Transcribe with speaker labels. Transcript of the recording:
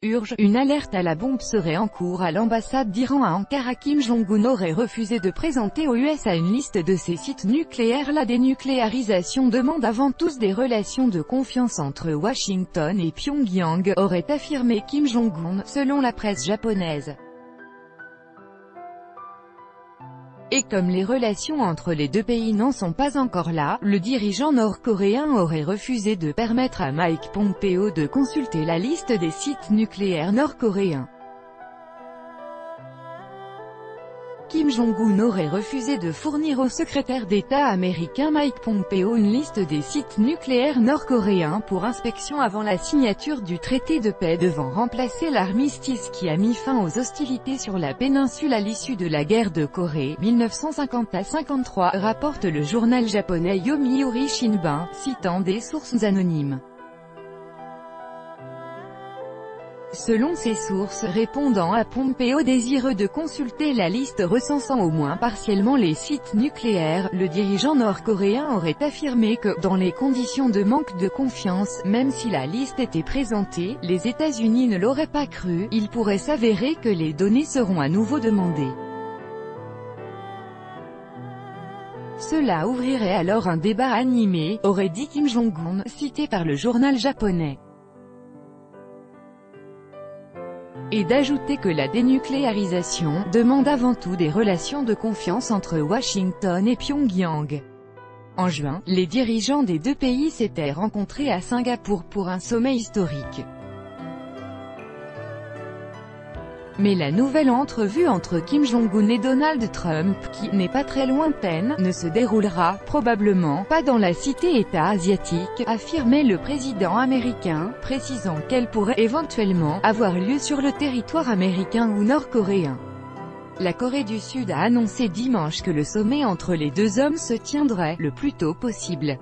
Speaker 1: Urge, une alerte à la bombe serait en cours à l'ambassade d'Iran à Ankara. Kim Jong-un aurait refusé de présenter aux USA une liste de ses sites nucléaires. La dénucléarisation demande avant tout des relations de confiance entre Washington et Pyongyang, aurait affirmé Kim Jong-un, selon la presse japonaise. Et comme les relations entre les deux pays n'en sont pas encore là, le dirigeant nord-coréen aurait refusé de permettre à Mike Pompeo de consulter la liste des sites nucléaires nord-coréens. Kim Jong-un aurait refusé de fournir au secrétaire d'État américain Mike Pompeo une liste des sites nucléaires nord-coréens pour inspection avant la signature du traité de paix devant remplacer l'armistice qui a mis fin aux hostilités sur la péninsule à l'issue de la guerre de Corée, 1950-53, rapporte le journal japonais Yomiuri Shimbun, citant des sources anonymes. Selon ces sources répondant à Pompeo désireux de consulter la liste recensant au moins partiellement les sites nucléaires, le dirigeant nord-coréen aurait affirmé que, dans les conditions de manque de confiance, même si la liste était présentée, les États-Unis ne l'auraient pas cru, il pourrait s'avérer que les données seront à nouveau demandées. Cela ouvrirait alors un débat animé, aurait dit Kim Jong-un, cité par le journal japonais. Et d'ajouter que la dénucléarisation demande avant tout des relations de confiance entre Washington et Pyongyang. En juin, les dirigeants des deux pays s'étaient rencontrés à Singapour pour un sommet historique. Mais la nouvelle entrevue entre Kim Jong-un et Donald Trump, qui n'est pas très lointaine, ne se déroulera probablement pas dans la cité-État asiatique, affirmait le président américain, précisant qu'elle pourrait éventuellement avoir lieu sur le territoire américain ou nord-coréen. La Corée du Sud a annoncé dimanche que le sommet entre les deux hommes se tiendrait le plus tôt possible.